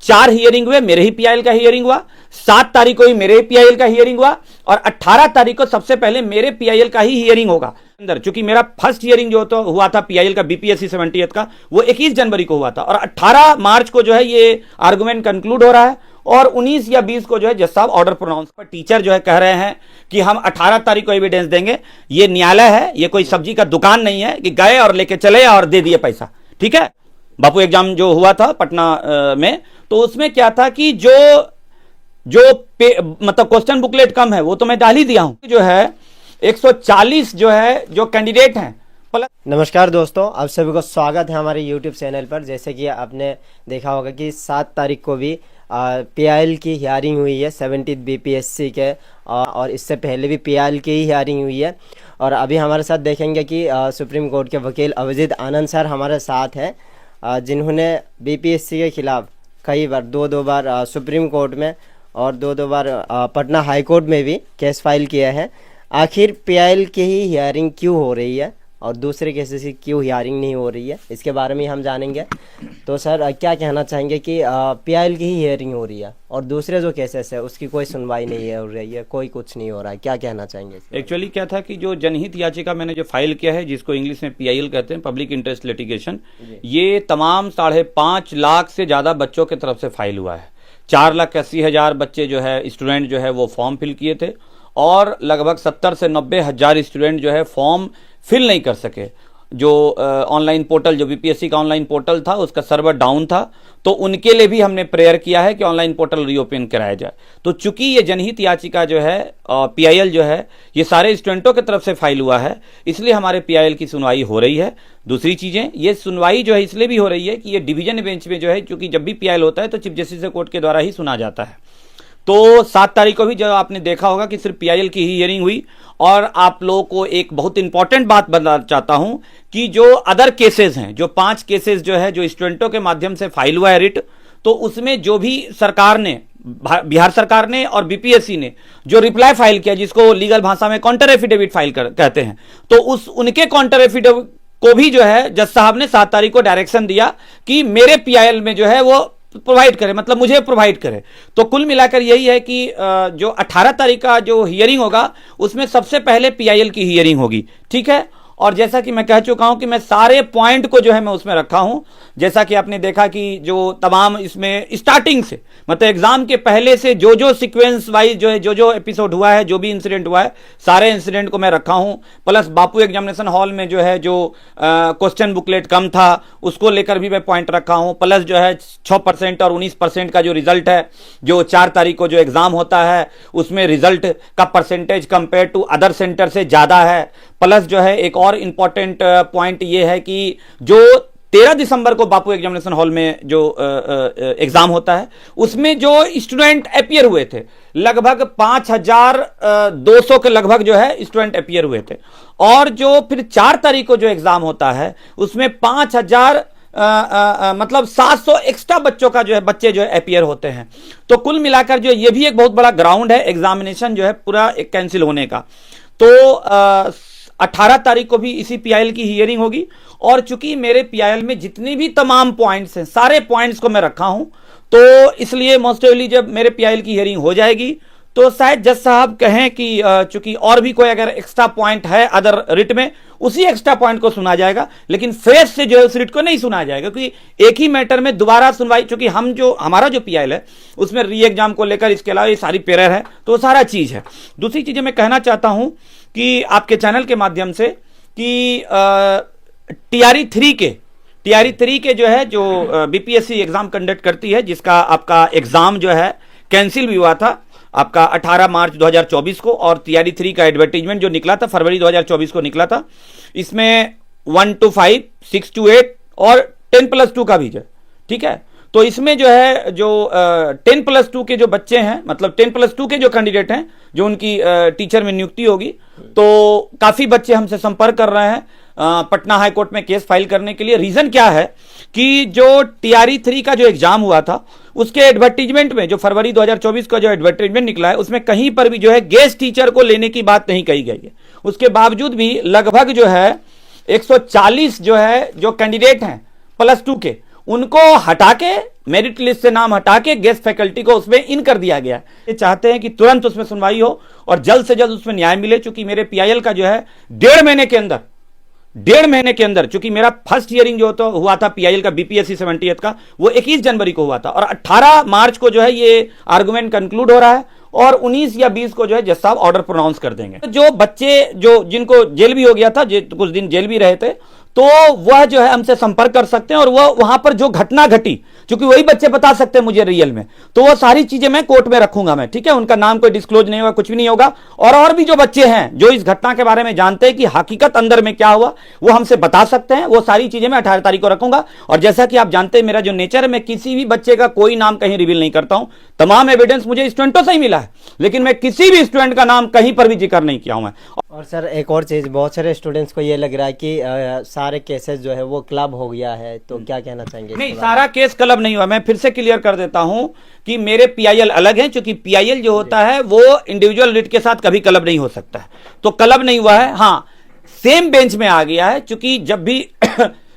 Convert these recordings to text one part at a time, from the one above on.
4 hearing हुए, मेरे ही PIL का हियरिंग हुआ, 7 तारीख को ही मेरे ही पीआईएल का हियरिंग हुआ और 18 तारीख को सबसे पहले मेरे पीआईएल का ही हियरिंग होगा अंदर। चूंकि मेरा फर्स्ट हियरिंग जो तो हुआ था पीआईएल का बीपीएससी 70th का, वो 21 जनवरी को हुआ था और 18 मार्च को जो है ये आर्गुमेंट कंक्लूड हो रहा है और 19 या 20 को जो है जज साहब ऑर्डर प्रोनाउंस पर। टीचर जो है कह रहे हैं कि हम 18 तारीख को एविडेंस देंगे। ये न्यायालय है, ये कोई सब्जी का दुकान नहीं है कि गए और लेके चले और दे दिए पैसा। ठीक है, बापू एग्जाम जो हुआ था पटना में, तो उसमें क्या था कि जो मतलब क्वेश्चन बुकलेट कम है वो तो मैं डाल ही दिया हूं। जो है 140 जो है जो कैंडिडेट हैं। नमस्कार दोस्तों, आप सभी को स्वागत है हमारे YouTube चैनल पर। जैसे कि आपने देखा होगा कि 7 तारीख को भी पीआईएल की हियरिंग हुई है 70 बीपीएससी के, और इससे पहले भी पीआईएल की ही हियरिंग हुई है। और अभी हमारे साथ देखेंगे कि सुप्रीम कोर्ट के वकील अभिजीत आनंद सर हमारे साथ हैं, जिन्होंने बीपीएससी के खिलाफ कई बार दो बार सुप्रीम कोर्ट में और दो बार पटना हाई कोर्ट में भी केस फाइल किया है। आखिर पीआईएल की ही हियरिंग क्यों हो रही है और दूसरे केसेस की क्यों हियरिंग नहीं हो रही है, इसके बारे में हम जानेंगे। तो सर क्या कहना चाहेंगे कि पीआईएल की ही हियरिंग हो रही है और दूसरे जो केसेस है उसकी कोई सुनवाई नहीं हो रही है, कोई कुछ नहीं हो रहा है, क्या कहना चाहेंगे? एक्चुअली क्या था कि जो जनहित याचिका मैंने जो फाइल किया है, जिसको इंग्लिश में पीआईएल कहते हैं, पब्लिक इंटरेस्ट लिटिगेशन, ये तमाम 5.5 लाख से ज्यादा बच्चों की तरफ से फाइल हुआ है। 4,80,000 बच्चे जो है स्टूडेंट जो है वो फॉर्म फिल किए थे और लगभग 70 से 90 हजार स्टूडेंट जो है फॉर्म फिल नहीं कर सके। जो ऑनलाइन पोर्टल, जो बीपीएससी का ऑनलाइन पोर्टल था, उसका सर्वर डाउन था, तो उनके लिए भी हमने प्रेयर किया है कि ऑनलाइन पोर्टल रीओपन कराया जाए। तो चूंकि ये जनहित याचिका जो है पीआईएल जो है ये सारे स्टूडेंटों की तरफ से फाइल हुआ है, इसलिए हमारे पीआईएल की सुनवाई हो रही है। दूसरी चीजें, ये सुनवाई जो है इसलिए भी हो रही है कि ये डिवीजन बेंच में जो है, क्योंकि जब भी पीआईएल होता है तो चीफ जस्टिस कोर्ट के द्वारा ही सुना जाता है। तो 7 तारीख को भी जो आपने देखा होगा कि सिर्फ पीआईएल की ही हियरिंग हुई। और आप लोगों को एक बहुत इंपॉर्टेंट बात बताना चाहता हूं कि जो अदर केसेस हैं, जो 5 केसेस जो है जो स्टूडेंटों के माध्यम से फाइल हुआ है रिट, तो उसमें जो भी सरकार ने, बिहार सरकार ने और बीपीएससी ने जो रिप्लाई फाइल किया, जिसको लीगल भाषा में काउंटर एफिडेविट फाइल कहते हैं, तो उनके काउंटर एफिडेविट को भी जो है जज साहब ने 7 तारीख को डायरेक्शन दिया कि मेरे पीआईएल में जो है वो प्रोवाइड करे, मतलब मुझे प्रोवाइड करे। तो कुल मिलाकर यही है कि जो 18 तारीख का जो हियरिंग होगा उसमें सबसे पहले पीआईएल की हियरिंग होगी। ठीक है, और जैसा कि मैं कह चुका हूं कि मैं सारे पॉइंट को जो है मैं उसमें रखा हूं। जैसा कि आपने देखा कि जो तमाम इसमें स्टार्टिंग से, मतलब एग्जाम के पहले से जो सीक्वेंस वाइज जो है जो एपिसोड हुआ है, जो भी इंसिडेंट हुआ है, सारे इंसिडेंट को मैं रखा हूं। प्लस बापू एग्जामिनेशन हॉल में जो है जो क्वेश्चन बुकलेट कम था उसको लेकर भी मैं पॉइंट रखा हूं। प्लस जो है 6% और 19% का जो रिजल्ट है, जो 4 तारीख को जो एग्जाम होता है उसमें रिजल्ट का percentage compare to other centre से ज्यादा है। प्लस जो है एक और इंपॉर्टेंट पॉइंट ये है कि जो 13 दिसंबर को बापू एग्जामिनेशन हॉल में जो एग्जाम होता है उसमें जो स्टूडेंट अपीयर हुए थे, लगभग 5,200 के लगभग जो है स्टूडेंट अपीयर हुए थे। और जो फिर 4 तारीख को जो एग्जाम होता है उसमें 5,000 मतलब 700 एक्स्ट्रा बच्चों का जो है बच्चे जो है अपीयर होते हैं। तो कुल मिलाकर जो ये भी एक बहुत बड़ा ग्राउंड है एग्जामिनेशन जो है पूरा एक कैंसिल होने का। तो 18 तारीख को भी इसी पीआईएल की हियरिंग होगी। और चूंकि मेरे पीआईएल में जितने भी तमाम पॉइंट्स हैं, सारे पॉइंट्स को मैं रखा हूं, तो इसलिए मोस्ट ऑफली जब मेरे पीआईएल की हियरिंग हो जाएगी तो शायद जज साहब कहें कि चूंकि और भी कोई अगर एक्स्ट्रा पॉइंट है अदर रिट में, उसी एक्स्ट्रा पॉइंट को सुना जाएगा, लेकिन फ्रेश से जो है उस रिट को नहीं सुना जाएगा, क्योंकि एक ही मैटर में दोबारा सुनवाई, चूंकि हमारा जो पीआईएल है उसमें री एग्जाम को लेकर इसके अलावा ये सारी पेरर है, तो सारा चीज है। दूसरी चीजें मैं कहना चाहता हूं कि आपके चैनल के माध्यम से कि टीआरई 3 के जो है जो बीपीएससी एग्जाम कंडक्ट करती है, जिसका आपका एग्जाम जो है कैंसिल भी हुआ था आपका 18 मार्च 2024 को, और टीआरई 3 का एडवर्टीजमेंट जो निकला था फरवरी 2024 को निकला था। इसमें 1 to 5, 6 to 8 और 10+2 का भी है। ठीक है, तो इसमें जो है जो 10+2 के जो बच्चे हैं, मतलब 10+2 के जो कैंडिडेट हैं, जो उनकी टीचर में नियुक्ति होगी, तो काफी बच्चे हमसे संपर्क कर रहे हैं पटना हाई कोर्ट में केस फाइल करने के लिए। रीजन क्या है कि जो टीआरई 3 का जो एग्जाम हुआ था उसके एडवर्टीजमेंट में, जो फरवरी 2024 का जो एडवर्टीजमेंट निकला है, उसमें कहीं पर भी जो है गेस्ट टीचर को लेने की बात नहीं कही गई है। उसके बावजूद भी लगभग जो है 140 जो है जो कैंडिडेट हैं +2 के, उनको हटा के, मेरिट लिस्ट से नाम हटा के गेस्ट फैकल्टी को उसमें इन कर दिया गया। ये चाहते हैं कि तुरंत उसमें सुनवाई हो और जल्द से जल्द उसमें न्याय मिले, चूंकि मेरे पीआईएल का जो है 1.5 महीने के अंदर, चूंकि मेरा फर्स्ट हियरिंग जो तो हुआ था पीआईएल का बीपीएससी 78 का, वो 21 जनवरी को हुआ था और 18 मार्च को जो है ये आर्गुमेंट कंक्लूड हो रहा है और 19 या 20 को जो है जज साहब ऑर्डर प्रोनाउंस कर देंगे। जो बच्चे जो जिनको जेल भी हो गया था, कुछ दिन जेल भी रहे थे, तो वह जो है हमसे संपर्क कर सकते हैं और वह वहां पर जो घटना घटी, क्योंकि वही बच्चे बता सकते हैं मुझे रियल में, तो वो सारी चीजें मैं कोर्ट में रखूंगा मैं, ठीक है। उनका नाम कोई डिस्क्लोज नहीं होगा, कुछ भी नहीं होगा। और भी जो बच्चे हैं जो इस घटना के बारे में जानते हैं कि हकीकत अंदर में क्या हुआ, वो हमसे बता सकते हैं। वो सारी चीजें मैं 18 तारीख को रखूंगा। और जैसा कि आप जानते हैं मेरा जो नेचर है, मैं किसी भी बच्चे का कोई नाम कहीं रिवील नहीं करता हूं। तमाम एविडेंस मुझे स्टूडेंटों से ही मिला है, लेकिन मैं किसी भी स्टूडेंट का नाम कहीं पर भी जिक्र नहीं किया हूं मैं। और सर एक और चीज़, बहुत सारे स्टूडेंट्स को ये लग रहा है कि सारे केसेस जो है वो क्लब हो गया है, तो क्या कहना चाहेंगे? नहीं, सारा केस क्लब नहीं हुआ। मैं फिर से क्लियर कर देता हूं कि मेरे पीआईएल अलग हैं, क्योंकि पीआईएल जो होता है वो इंडिविजुअल रिट के साथ कभी क्लब नहीं हो सकता है, तो क्लब नहीं हुआ है। हाँ, सेम बेंच में आ गया है, क्योंकि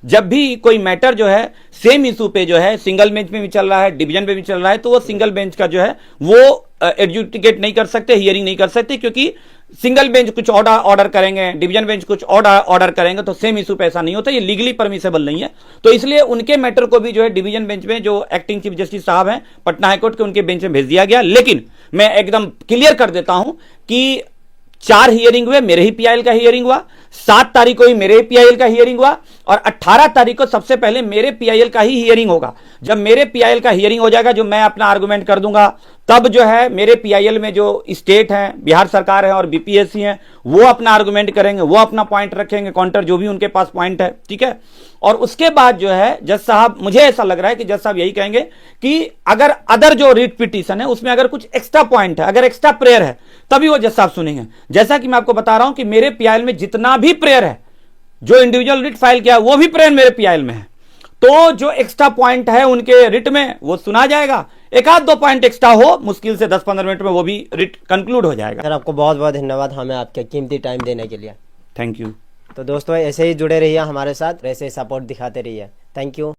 जब भी कोई मैटर जो है सेम इशू पे जो है सिंगल बेंच में भी चल रहा है, डिवीजन पे भी चल रहा है, तो वो सिंगल बेंच का जो है वो एडजुडिकेट नहीं कर सकते, हियरिंग नहीं कर सकते, क्योंकि सिंगल बेंच कुछ ऑर्डर करेंगे, डिवीजन बेंच कुछ ऑर्डर करेंगे, तो सेम इशू पे ऐसा नहीं होता, ये लीगली परमिसेबल नहीं है। तो इसलिए उनके मैटर को भी जो है डिवीजन बेंच में जो एक्टिंग चीफ जस्टिस साहब हैं पटना हाईकोर्ट के, उनके बेंच में भेज दिया गया। लेकिन मैं एकदम क्लियर कर देता हूं कि 4 हियरिंग हुए, मेरे ही पीआईएल का हियरिंग हुआ, 7 तारीख को ही मेरे ही पीआईएल का हियरिंग हुआ और 18 तारीख को सबसे पहले मेरे पीआईएल का ही हियरिंग होगा। जब मेरे पीआईएल का हियरिंग हो जाएगा, जो मैं अपना आर्गुमेंट कर दूंगा, तब जो है मेरे पीआईएल में जो स्टेट हैं, बिहार सरकार है और बीपीएससी है, वो अपना आर्गुमेंट करेंगे, वो अपना पॉइंट रखेंगे, काउंटर जो भी उनके पास पॉइंट है, ठीक है। और उसके बाद जो है जज साहब, मुझे ऐसा लग रहा है कि जज साहब यही कहेंगे कि अगर अदर जो रिट पिटीशन है उसमें अगर कुछ एक्स्ट्रा पॉइंट है, अगर एक्स्ट्रा प्रेयर है, तभी वो जज साहब सुनेंगे। जैसा कि मैं आपको बता रहा हूं कि मेरे पीआईएल में जितना भी प्रेयर है, जो इंडिविजुअल रिट फाइल किया वो भी प्रेयर मेरे पीआईएल में है, तो जो एक्स्ट्रा पॉइंट है उनके रिट में वो सुना जाएगा। एक आध 2 पॉइंट एक्स्ट्रा हो, मुश्किल से 10-15 मिनट में वो भी रिट कंक्लूड हो जाएगा। सर आपको बहुत बहुत धन्यवाद हमें आपके कीमती टाइम देने के लिए। Thank you. तो दोस्तों ऐसे ही जुड़े रहिए हमारे साथ, ऐसे ही सपोर्ट दिखाते रहिए। Thank you.